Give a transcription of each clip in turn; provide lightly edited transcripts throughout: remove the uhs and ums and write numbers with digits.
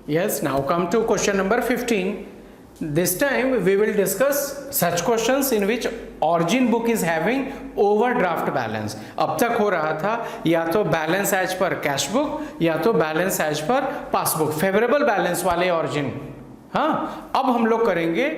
Yes, now come to question number 15. This time we will discuss such questions in which origin book is having overdraft balance. अब तक हो रहा था या तो balance as per cash book या तो balance as per passbook, favourable balance वाले origin. हाँ, अब हम लोग करेंगे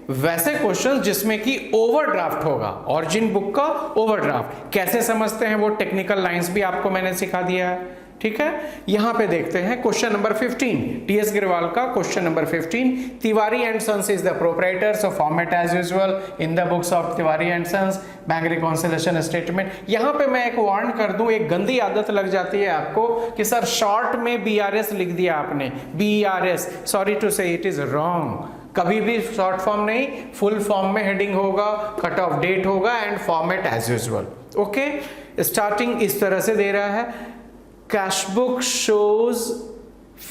वैसे क्वेश्चंस जिसमें कि ओवरड्राफ्ट होगा, ऑरिजिन बुक का ओवरड्राफ्ट कैसे समझते हैं वो टेक्निकल लाइंस भी आपको मैंने सिखा दिया है. ठीक है, यहां पे देखते हैं क्वेश्चन नंबर 15, टीएस गिरवाल का question number 15. Tiwari and sons is the proprietor, so format as usual in the books of Tiwari and sons, bank reconciliation statement. यहां पे मैं एक वार्न कर दूं, एक गंदी आदत लग जाती है आपको कि सर शॉर्ट में बीआरएस लिख दिया आपने, BRS. Sorry to say it is wrong. कभी भी शॉर्ट फॉर्म नहीं, फुल फॉर्म में हेडिंग होगा, कट ऑफ डेट होगा and format as usual. Okay, starting इस तरह से दे रहा है, कैश बुक शोज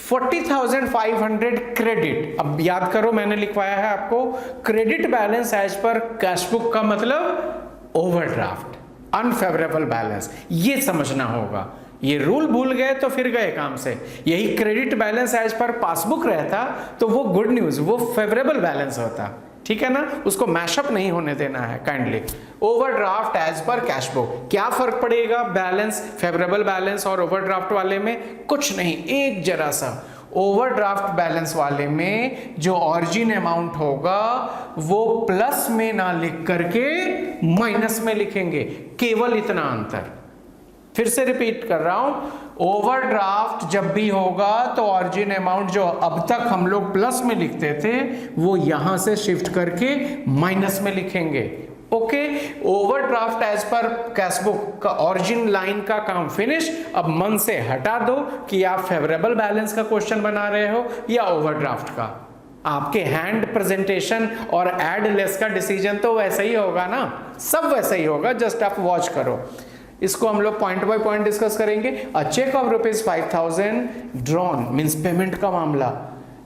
40,500 क्रेडिट. अब याद करो मैंने लिखवाया है आपको credit balance as per cash book का मतलब ओवरड्राफ्ट, अनफेवरेबल बैलेंस. ये समझना होगा. ये रूल भूल गए तो फिर गए काम से. यही credit balance as per passbook रहता तो वो गुड न्यूज, वो फेवरेबल बैलेंस होता. ठीक है ना, उसको मैशअप नहीं होने देना है kindly. Overdraft as per cash book, क्या फर्क पड़ेगा बैलेंस, फेवरेबल बैलेंस और ओवरड्राफ्ट वाले में? कुछ नहीं, एक जरा सा. ओवरड्राफ्ट बैलेंस वाले में जो ऑरिजिन अमाउंट होगा वो प्लस में ना लिख करके माइनस में लिखेंगे, केवल इतना अंतर. फिर से रिपीट कर रहा हूं, ओवरड्राफ्ट जब भी होगा तो ऑरिजिन अमाउंट जो अब तक हम लोग प्लस में लिखते थे वो यहां से शिफ्ट करके माइनस में लिखेंगे. Okay, overdraft as per cash book का ऑरिजिन लाइन का काम फिनिश. अब मन से हटा दो कि आप फेवरेबल बैलेंस का क्वेश्चन बना रहे हो या ओवरड्राफ्ट का. आपके हैंड प्रेजेंटेशन और एड लेस का डिसीजन तो वैसा ही होगा ना, सब वैसा ही होगा, जस्ट आप वॉच करो. इसको हम लोग पॉइंट बाय पॉइंट डिस्कस करेंगे. A cheque of ₹5,000 drawn means payment का मामला,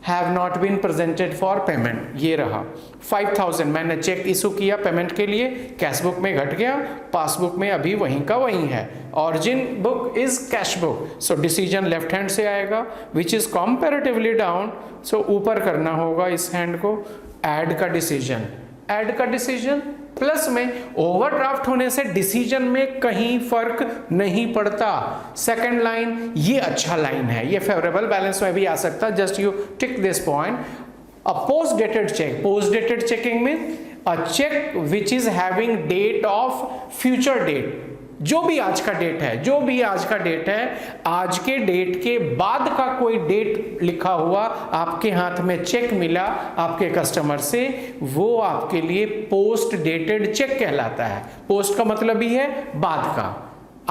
have not been presented for payment. ये रहा 5,000 मैंने चेक इशू किया पेमेंट के लिए, कैश बुक में घट गया, पासबुक में अभी वहीं का वहीं है. Origin book is cash book, so decision left hand से आएगा विच इज कंपैरेटिवली डाउन, सो ऊपर करना होगा इस हैंड को. ऐड का डिसीजन, ऐड का डिसीजन प्लस में. ओवरड्राफ्ट होने से डिसीजन में कहीं फर्क नहीं पड़ता. सेकंड लाइन ये अच्छा लाइन है, ये फेवरेबल बैलेंस में भी आ सकता है. Just you tick this point. A post dated cheque, post dated checking में a cheque which is having date of future date. जो भी आज का डेट है, जो भी आज का डेट है, आज के डेट के बाद का कोई डेट लिखा हुआ आपके हाथ में चेक मिला आपके कस्टमर से, वो आपके लिए पोस्ट डेटेड चेक कहलाता है. पोस्ट का मतलब ही है बाद का.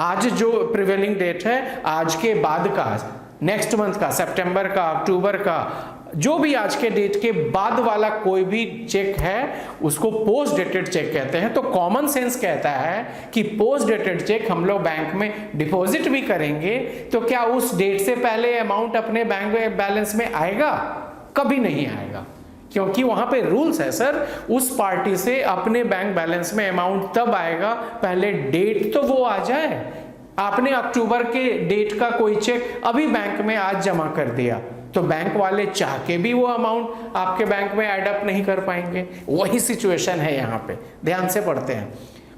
आज जो प्रिवेलिंग डेट है आज के बाद का, नेक्स्ट मंथ का, सितंबर का, अक्टूबर का, जो भी आज के डेट के बाद वाला कोई भी चेक है उसको पोस्ट डेटेड चेक कहते हैं. तो कॉमन सेंस कहता है कि पोस्ट डेटेड चेक हम लोग बैंक में डिपॉजिट भी करेंगे तो क्या उस डेट से पहले अमाउंट अपने बैंक बैलेंस में आएगा? कभी नहीं आएगा, क्योंकि वहां पे रूल्स है सर, उस पार्टी से अपने बैंक बैलेंस में अमाउंट तब आएगा पहले डेट तो वो आ जाए. आपने अक्टूबर के डेट का कोई चेक अभी बैंक में आज जमा कर दिया तो बैंक वाले चाह के भी वो अमाउंट आपके बैंक में ऐड अप नहीं कर पाएंगे. वही सिचुएशन है यहाँ पे, ध्यान से पढ़ते हैं.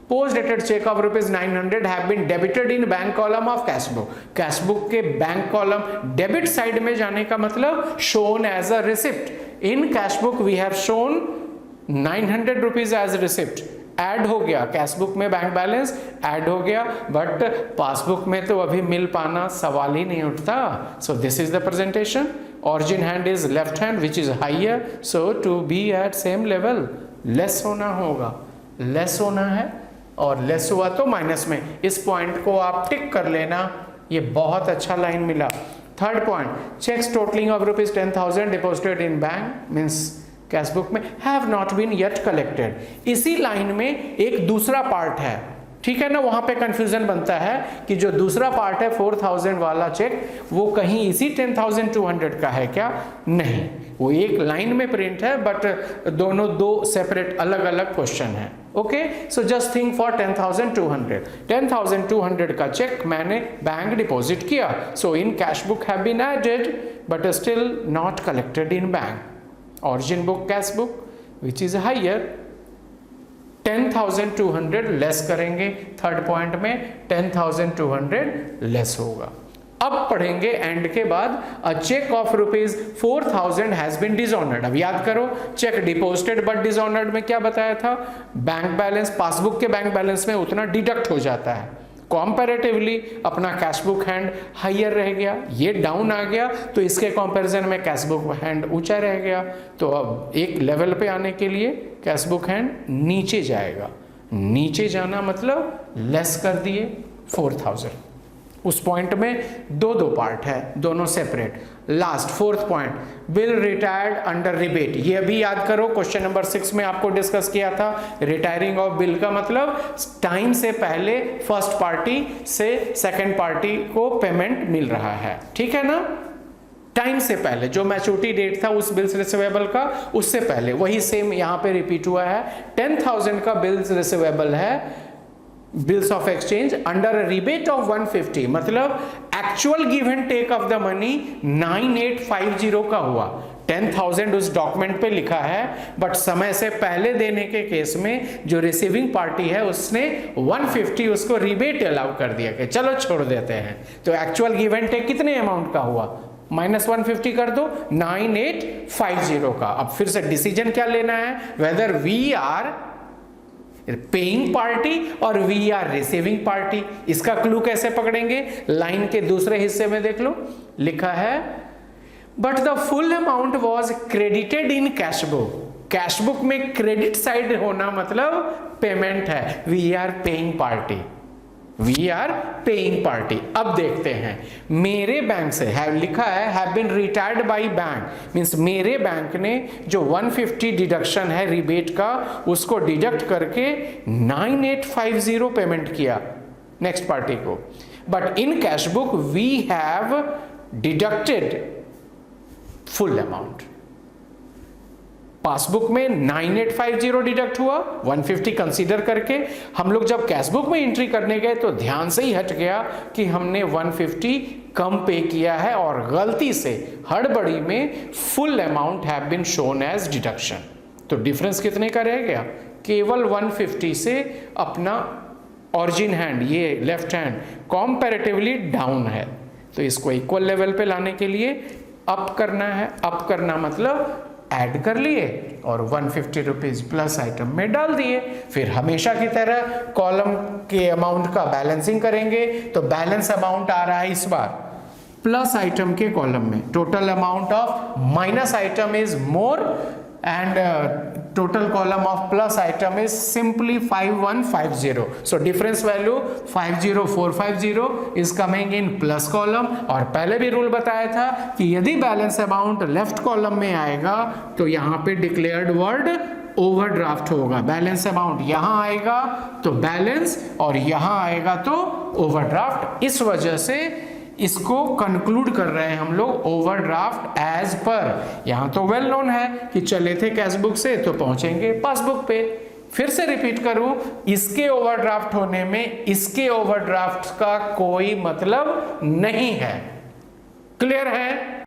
Post dated cheque of ₹900 have been debited in bank column of cash book. Cash book के बैंक कॉलम डेबिट साइड में जाने का मतलब shown as a receipt. In cash book we have shown ₹900 as receipt. Add हो गया cash book में, bank balance add हो गया, बट पासबुक में तो अभी मिल पाना सवाल ही नहीं उठता. So this is the presentation. Origin hand is left hand which is higher, so to be at same level less होना होगा, लेस होना है और लेस हुआ तो माइनस में. इस पॉइंट को आप टिक कर लेना, ये बहुत अच्छा लाइन मिला. Third point, cheques totalling of ₹10,000 deposited in bank means cash book में have not been yet collected. इसी लाइन में एक दूसरा पार्ट है, ठीक है ना, वहां पे कंफ्यूजन बनता है कि जो दूसरा पार्ट है 4,000 वाला चेक वो कहीं इसी 10,200 का है क्या? नहीं, वो एक लाइन में प्रिंट है बट दोनों दो सेपरेट अलग अलग क्वेश्चन है. Okay, so just think for 10,200, 10,200 का चेक मैंने बैंक डिपॉजिट किया, so in cash book have been added but still not collected in bank. Origin book cash book which is higher, 10,200 less करेंगे, third point में 10,200 less होगा। अब पढ़ेंगे end के बाद a cheque of ₹4,000 has been dishonoured. अब याद करो, चेक डिपॉजिटेड बट डिसऑनर्ड में क्या बताया था, बैंक बैलेंस, पासबुक के बैंक बैलेंस में उतना डिडक्ट हो जाता है, कॉम्पैरेटिवली अपना कैश बुक हैंड हाइयर रह गया, ये डाउन आ गया, तो इसके कंपैरिजन में कैश बुक हैंड ऊंचा रह गया, तो अब एक लेवल पे आने के लिए कैश बुक हैंड नीचे जाएगा, नीचे जाना मतलब लेस कर दिए 4,000। उस पॉइंट में दो पार्ट है, दोनों separate. Last fourth point, bill retired under rebate, ये भी याद करो, क्वेश्चन नंबर 6 में आपको डिस्कस किया था। रिटायरिंग ऑफ बिल का मतलब टाइम से पहले फर्स्ट पार्टी से सेकंड पार्टी को पेमेंट मिल रहा है, ठीक है ना, टाइम से पहले, जो मैच्योरिटी डेट था उस बिल्स रिसीवेबल का उससे पहले, वही सेम यहां पे रिपीट हुआ है। 10,000 का बिल्स रिसीवेबल है, bills of exchange under rebate of 150, मतलब actual give and take of the money 9850 का हुआ। 10,000 उस डॉक्यूमेंट पे लिखा है, बट समय से पहले देने के केस में जो रिसीविंग पार्टी है उसने 150 उसको रिबेट अलाउ कर दिया कि चलो छोड़ देते हैं, तो एक्चुअल गिव एंड टेक कितने अमाउंट का हुआ, -150 कर दो, 9850 का। अब फिर से डिसीजन क्या लेना है, whether we are paying party और वी आर रिसीविंग पार्टी। इसका क्लू कैसे पकड़ेंगे, लाइन के दूसरे हिस्से में देख लो, लिखा है but the full amount was credited in cash book. Cash book में क्रेडिट साइड होना मतलब पेमेंट है, we are paying party, we are paying party. अब देखते हैं, मेरे बैंक से है लिखा है have been retired by bank, means मेरे बैंक ने जो 150 डिडक्शन है रिबेट का उसको डिडक्ट करके 9850 पेमेंट किया नेक्स्ट पार्टी को, but in cash book we have deducted full amount. Passbook में 9850 डिडक्ट हुआ, 150 कंसीडर करके हम लोग जब कैश बुक में एंट्री करने गए तो ध्यान से ही हट गया कि हमने 150 कम पे किया है और गलती से हड़बड़ी में full amount have been shown as deduction. तो डिफरेंस कितने का रह गया, केवल 150 से अपना ऑरिजिन हैंड, ये लेफ्ट हैंड कॉम्पैरेटिवली डाउन है, तो इसको इक्वल लेवल पे लाने के लिए अप करना है। अप करना मतलब ऐड कर लिए और 150 रुपीज प्लस आइटम में डाल दिए। फिर हमेशा की तरह कॉलम के अमाउंट का बैलेंसिंग करेंगे, तो बैलेंस अमाउंट आ रहा है इस बार प्लस आइटम के कॉलम में, total amount of minus item is more and total column of plus item is simply 5150, so difference value 50450 is coming in plus column. और पहले भी रूल बताया था कि यदि बैलेंस अमाउंट लेफ्ट कॉलम में आएगा तो यहां पे डिक्लेयर्ड वर्ड ओवरड्राफ्ट होगा, बैलेंस अमाउंट यहां आएगा तो बैलेंस और यहां आएगा तो ओवरड्राफ्ट। इस वजह से इसको कंक्लूड कर रहे हैं हम लोग ओवरड्राफ्ट एज पर। यहां तो वेल नोन है कि चले थे कैश बुक से तो पहुंचेंगे पासबुक पे। फिर से रिपीट करूं, इसके ओवरड्राफ्ट होने में इसके ओवरड्राफ्ट का कोई मतलब नहीं है। क्लियर है?